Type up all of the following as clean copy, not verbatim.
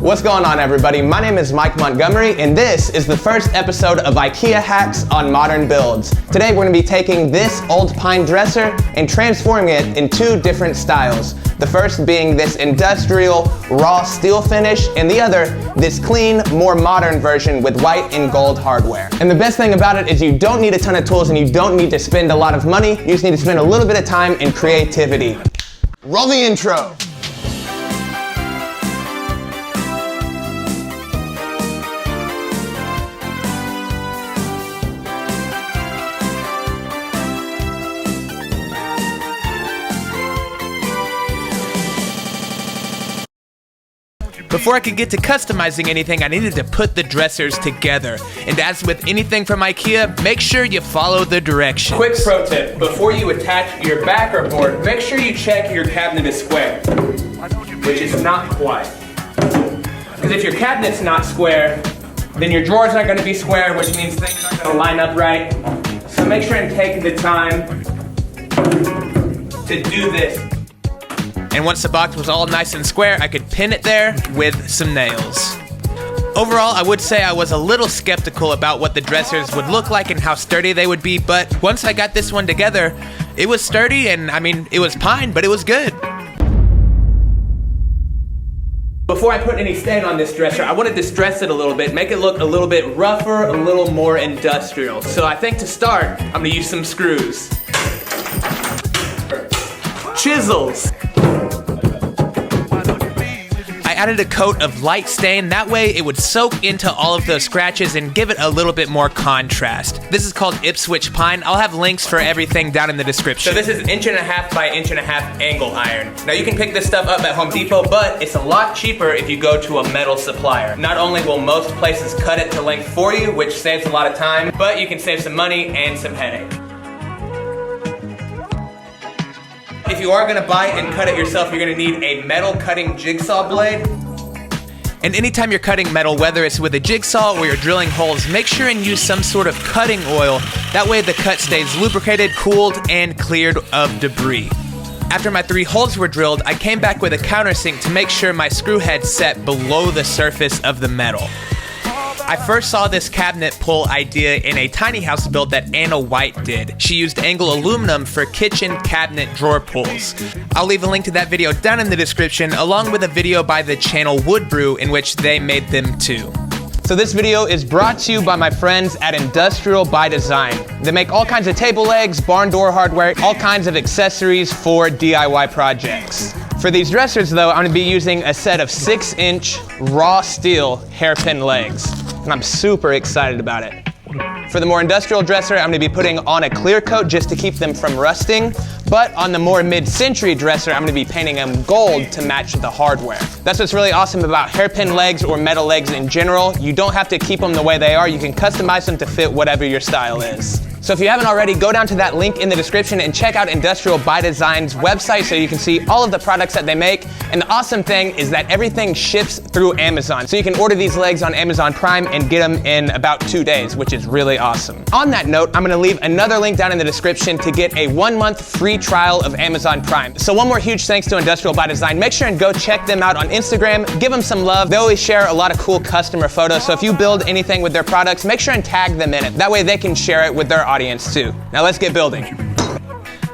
What's going on, everybody? My name is Mike Montgomery, and this is the first episode of IKEA Hacks on Modern Builds. Today we're going to be taking this old pine dresser and transforming it in two different styles. The first being this industrial raw steel finish, and the other this clean, more modern version with white and gold hardware. And the best thing about it is you don't need a ton of tools and you don't need to spend a lot of money. You just need to spend a little bit of time and creativity. Roll the intro. Before I could get to customizing anything, I needed to put the dressers together. And as with anything from IKEA, make sure you follow the directions. Quick pro tip, before you attach your backer board, make sure you check your cabinet is square, which is not quite. Because if your cabinet's not square, then your drawers aren't gonna be square, which means things aren't gonna line up right. So make sure and take the time to do this. And once the box was all nice and square, I could pin it there with some nails. Overall, I would say I was a little skeptical about what the dressers would look like and how sturdy they would be, but once I got this one together, it was sturdy and it was pine, but it was good. Before I put any stain on this dresser, I want to distress it a little bit, make it look a little bit rougher, a little more industrial. So I think to start, I'm gonna use some screws. Chisels. I added a coat of light stain, that way it would soak into all of those scratches and give it a little bit more contrast. This is called Ipswich Pine. I'll have links for everything down in the description. So this is 1.5" by 1.5" angle iron. Now you can pick this stuff up at Home Depot, but it's a lot cheaper if you go to a metal supplier. Not only will most places cut it to length for you, which saves a lot of time, but you can save some money and some headache. If you are gonna buy and cut it yourself, you're gonna need a metal cutting jigsaw blade. And anytime you're cutting metal, whether it's with a jigsaw or you're drilling holes, make sure and use some sort of cutting oil. That way the cut stays lubricated, cooled, and cleared of debris. After my 3 holes were drilled, I came back with a countersink to make sure my screw head set below the surface of the metal. I first saw this cabinet pull idea in a tiny house build that Anna White did. She used angle aluminum for kitchen cabinet drawer pulls. I'll leave a link to that video down in the description, along with a video by the channel Wood Brew in which they made them too. So this video is brought to you by my friends at Industrial by Design. They make all kinds of table legs, barn door hardware, all kinds of accessories for DIY projects. For these dressers though, I'm gonna be using a set of 6-inch raw steel hairpin legs, and I'm super excited about it. For the more industrial dresser, I'm gonna be putting on a clear coat just to keep them from rusting, but on the more mid-century dresser, I'm gonna be painting them gold to match the hardware. That's what's really awesome about hairpin legs or metal legs in general. You don't have to keep them the way they are. You can customize them to fit whatever your style is. So if you haven't already, go down to that link in the description and check out Industrial by Design's website so you can see all of the products that they make. And the awesome thing is that everything ships through Amazon. So you can order these legs on Amazon Prime and get them in about 2 days, which is really awesome. On that note, I'm gonna leave another link down in the description to get a 1-month free trial of Amazon Prime. So one more huge thanks to Industrial by Design. Make sure and go check them out on Instagram. Give them some love. They always share a lot of cool customer photos. So if you build anything with their products, make sure and tag them in it. That way they can share it with their audience too. Now let's get building.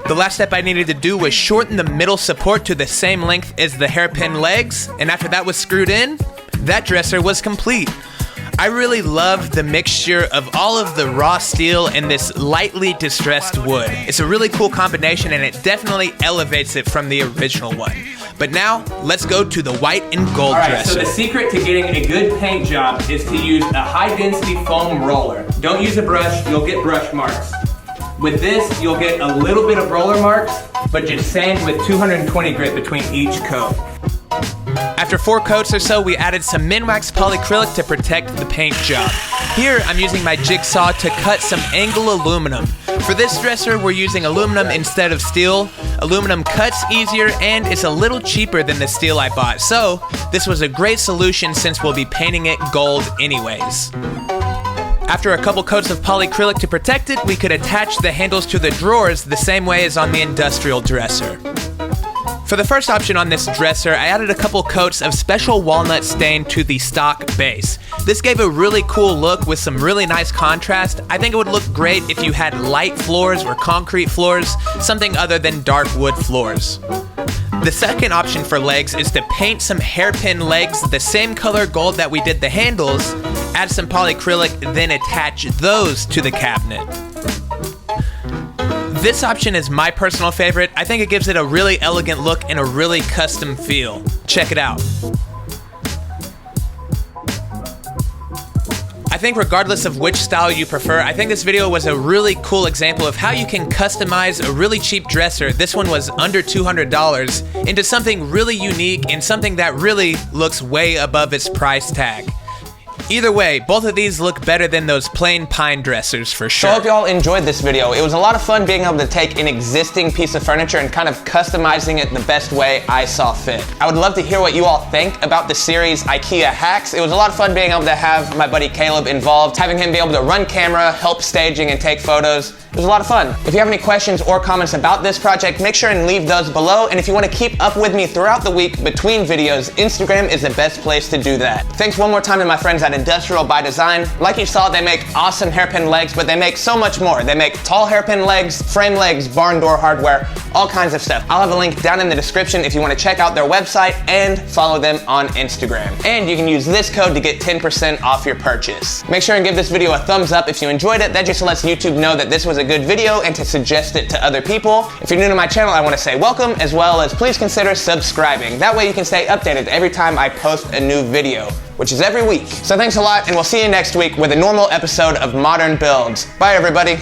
The last step I needed to do was shorten the middle support to the same length as the hairpin legs, and after that was screwed in, that dresser was complete. I really love the mixture of all of the raw steel and this lightly distressed wood. It's a really cool combination and it definitely elevates it from the original one. But now, let's go to the white and gold dresser. So the secret to getting a good paint job is to use a high-density foam roller. Don't use a brush, you'll get brush marks. With this, you'll get a little bit of roller marks, but just sand with 220 grit between each coat. After 4 coats or so, we added some Minwax polyacrylic to protect the paint job. Here, I'm using my jigsaw to cut some angle aluminum. For this dresser, we're using aluminum instead of steel. Aluminum cuts easier and it's a little cheaper than the steel I bought, so this was a great solution since we'll be painting it gold anyways. After a couple coats of polyacrylic to protect it, we could attach the handles to the drawers the same way as on the industrial dresser. For the first option on this dresser, I added a couple coats of special walnut stain to the stock base. This gave a really cool look with some really nice contrast. I think it would look great if you had light floors or concrete floors, something other than dark wood floors. The second option for legs is to paint some hairpin legs the same color gold that we did the handles, add some polyacrylic, then attach those to the cabinet. This option is my personal favorite. I think it gives it a really elegant look and a really custom feel. Check it out. I think regardless of which style you prefer, I think this video was a really cool example of how you can customize a really cheap dresser, this one was under $200, into something really unique and something that really looks way above its price tag. Either way, both of these look better than those plain pine dressers for sure. So I hope you all enjoyed this video. It was a lot of fun being able to take an existing piece of furniture and kind of customizing it the best way I saw fit. I would love to hear what you all think about the series IKEA Hacks. It was a lot of fun being able to have my buddy Caleb involved, having him be able to run camera, help staging, and take photos. It was a lot of fun. If you have any questions or comments about this project, make sure and leave those below. And if you want to keep up with me throughout the week between videos, Instagram is the best place to do that. Thanks one more time to my friends at Industrial by Design. Like you saw, they make awesome hairpin legs, but they make so much more. They make tall hairpin legs, frame legs, barn door hardware, all kinds of stuff. I'll have a link down in the description if you want to check out their website and follow them on Instagram. And you can use this code to get 10% off your purchase. Make sure and give this video a thumbs up if you enjoyed it. That just lets YouTube know that this was a good video and to suggest it to other people. If you're new to my channel, I want to say welcome, as well as please consider subscribing. That way you can stay updated every time I post a new video, which is every week. So thanks a lot, and we'll see you next week with a normal episode of Modern Builds. Bye, everybody.